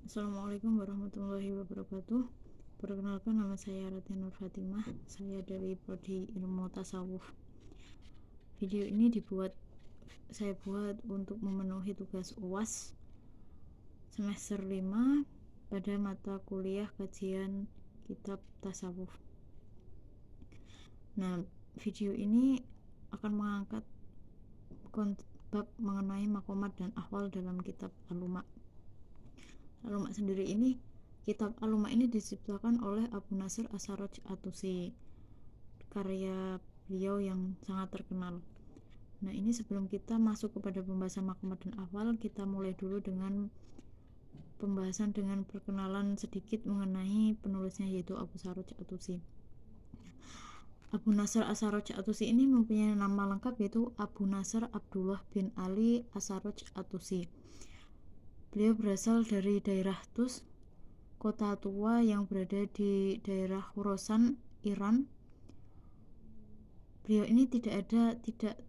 Assalamualaikum warahmatullahi wabarakatuh. Perkenalkan, nama saya Ratia Nur Fatimah. Saya dari Prodi Ilmu Tasawuf. Video ini saya buat untuk memenuhi tugas UAS semester 5 pada mata kuliah kajian kitab tasawuf. Nah, video ini akan mengangkat bab mengenai makomat dan ahwal dalam kitab Al-Luma. Al-Luma sendiri ini, kitab Al-Luma ini diciptakan oleh Abu Nasr As-Sarraj At-Tusi, karya beliau yang sangat terkenal. Nah, ini sebelum kita masuk kepada pembahasan makomat dan ahwal, kita mulai dulu dengan pembahasan dengan perkenalan sedikit mengenai penulisnya, yaitu Abu Sarraj At-Tusi. Abu Nasr As-Sarraj At-Tusi ini mempunyai nama lengkap, yaitu Abu Nasr Abdullah bin Ali As-Sarraj At-Tusi. Beliau berasal dari daerah Tus, kota tua yang berada di daerah Khorasan, Iran. Beliau ini tidak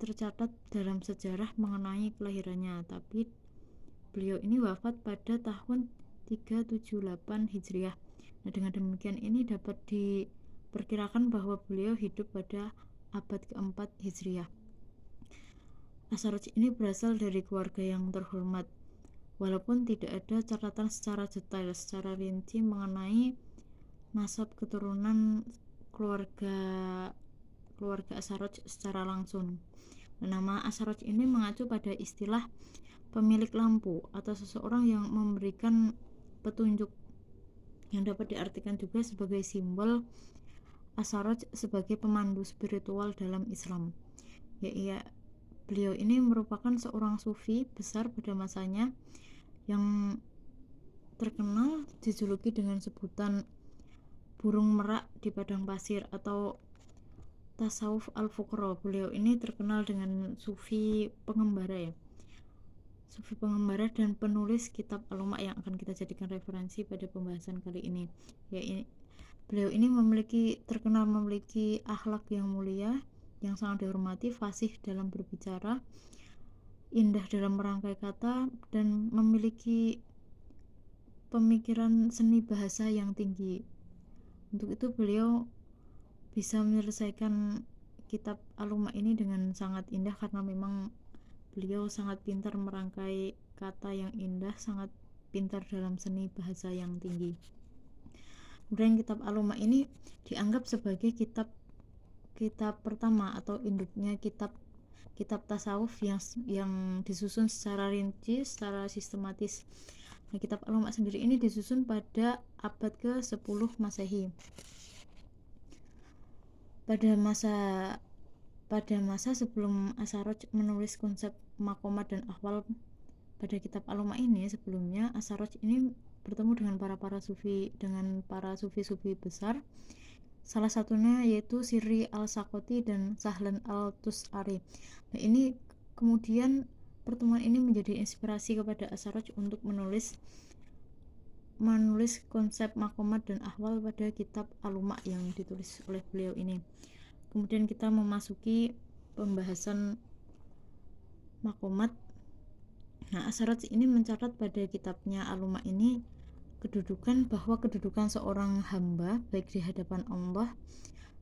tercatat dalam sejarah mengenai kelahirannya, tapi beliau ini wafat pada tahun 378 Hijriah. Nah, dengan demikian ini dapat diperkirakan bahwa beliau hidup pada abad keempat Hijriah. As-Sarraj ini berasal dari keluarga yang terhormat, walaupun tidak ada catatan secara detail, secara rinci mengenai nasab keturunan keluarga As-Sarraj secara langsung. Nama As-Sarraj ini mengacu pada istilah pemilik lampu atau seseorang yang memberikan petunjuk, yang dapat diartikan juga sebagai simbol As-Sarraj sebagai pemandu spiritual dalam Islam. Beliau ini merupakan seorang sufi besar pada masanya yang terkenal dijuluki dengan sebutan burung merak di padang pasir atau tasawuf al-fuqara. Beliau ini terkenal dengan sufi pengembara dan penulis kitab Al-Luma yang akan kita jadikan referensi pada pembahasan kali ini. Beliau ini terkenal memiliki akhlak yang mulia, yang sangat dihormati, fasih dalam berbicara, indah dalam merangkai kata, dan memiliki pemikiran seni bahasa yang tinggi. Untuk itu beliau bisa menyelesaikan kitab Al-Luma ini dengan sangat indah, karena memang beliau sangat pintar merangkai kata yang indah, sangat pintar dalam seni bahasa yang tinggi. Kemudian kitab Al-Luma ini dianggap sebagai kitab pertama atau induknya kitab tasawuf yang disusun secara rinci, secara sistematis. Nah, kitab Al-Luma sendiri ini disusun pada abad ke-10 Masehi. Pada masa sebelum As-Sarraj menulis konsep makomat dan ahwal pada kitab Al-Luma ini, sebelumnya As-Sarraj ini bertemu dengan para sufi-sufi besar. Salah satunya yaitu Sirri al-Sakoti dan Sahlan al-Tus'ari. Nah, ini kemudian pertemuan ini menjadi inspirasi kepada As-Sarraj untuk menulis konsep makomat dan ahwal pada kitab Al-Luma yang ditulis oleh beliau ini. Kemudian kita memasuki pembahasan makomat. Nah, As-Sarraj ini mencatat pada kitabnya Al-Luma ini bahwa kedudukan seorang hamba baik di hadapan Allah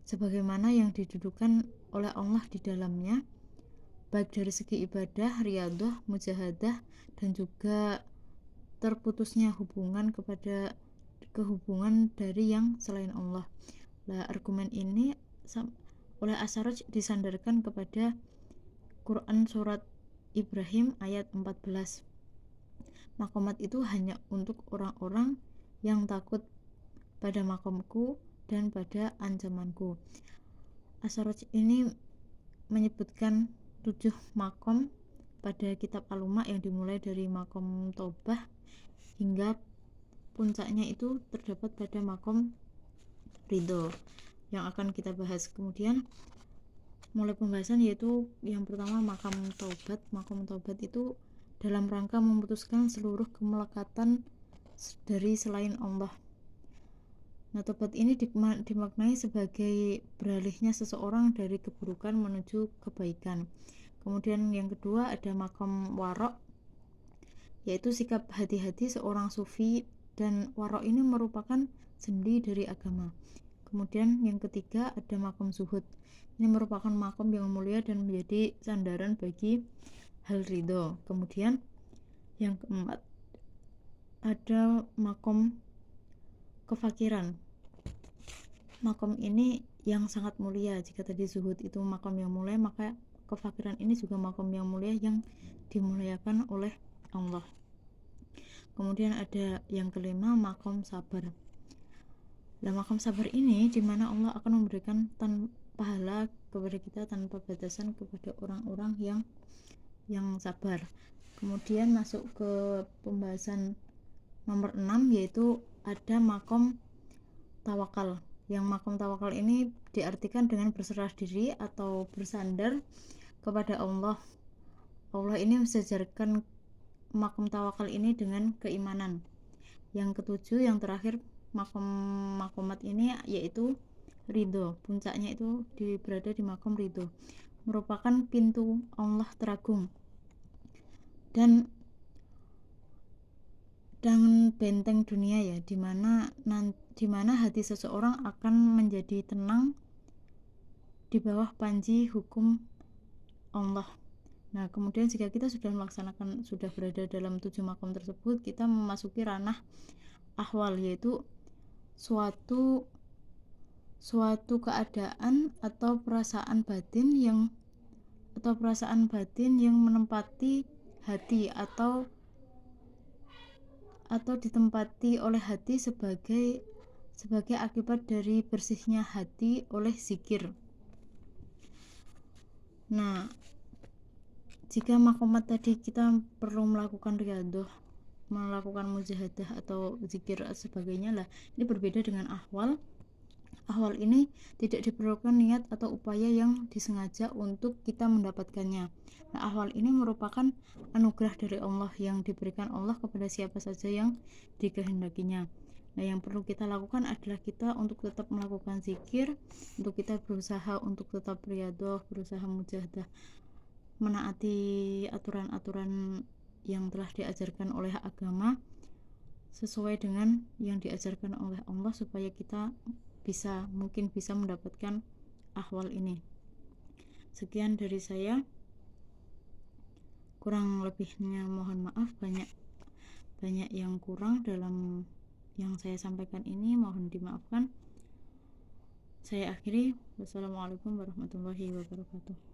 sebagaimana yang didudukan oleh Allah di dalamnya, baik dari segi ibadah, riyadhah, mujahadah, dan juga terputusnya hubungan dari yang selain Allah. Nah, argumen ini oleh As-Sarraj disandarkan kepada Quran surat Ibrahim ayat 14. Makomat itu hanya untuk orang-orang yang takut pada makomku dan pada ancamanku. As-Sarraj ini menyebutkan 7 makom pada kitab Al-Luma yang dimulai dari makom Tobah hingga puncaknya itu terdapat pada makom Ridho yang akan kita bahas. Kemudian mulai pembahasan, yaitu yang pertama makom Taubat. Makom Taubat itu dalam rangka memutuskan seluruh kemelekatan dari selain Allah. Nah, Taubat ini dimaknai sebagai beralihnya seseorang dari keburukan menuju kebaikan. Kemudian yang kedua ada makom Warok, yaitu sikap hati-hati seorang sufi dan waro ini merupakan sendi dari agama. Kemudian yang ketiga ada makom zuhud. Ini merupakan makom yang mulia dan menjadi sandaran bagi hal ridho. Kemudian yang keempat ada makom kefakiran. Makom ini yang sangat mulia. Jika tadi zuhud itu makom yang mulia, maka kefakiran ini juga makom yang mulia yang dimuliakan oleh Allah. Kemudian ada yang kelima, makom sabar. Nah, makom sabar ini dimana Allah akan memberikan pahala kepada kita tanpa batasan kepada orang-orang yang sabar. Kemudian masuk ke pembahasan nomor 6, yaitu ada makom tawakal. Yang makom tawakal ini diartikan dengan berserah diri atau bersandar kepada Allah. Allah ini mensejarkan makom tawakal ini dengan keimanan. Yang ketujuh, yang terakhir makomat ini yaitu ridho. Puncaknya itu berada di makom ridho, merupakan pintu Allah teragung dan benteng dunia ya, dimana hati seseorang akan menjadi tenang di bawah panji hukum Allah. Nah, kemudian jika kita sudah berada dalam 7 makom tersebut, kita memasuki ranah ahwal, yaitu suatu keadaan atau perasaan batin yang menempati hati atau ditempati oleh hati sebagai akibat dari bersihnya hati oleh zikir. Nah, jika makomat tadi kita perlu melakukan riyadhah, melakukan mujahadah atau zikir sebagainya lah, ini berbeda dengan ahwal. Ahwal ini tidak diperlukan niat atau upaya yang disengaja untuk kita mendapatkannya. Nah, ahwal ini merupakan anugerah dari Allah yang diberikan Allah kepada siapa saja yang dikehendakinya. Nah, yang perlu kita lakukan adalah kita untuk tetap melakukan zikir, untuk kita berusaha untuk tetap riyadhah, berusaha mujahadah, menaati aturan-aturan yang telah diajarkan oleh agama sesuai dengan yang diajarkan oleh Allah, supaya kita mungkin bisa mendapatkan ahwal ini. Sekian dari saya, kurang lebihnya mohon maaf, banyak yang kurang dalam yang saya sampaikan ini, mohon dimaafkan. Saya akhiri. Wassalamualaikum warahmatullahi wabarakatuh.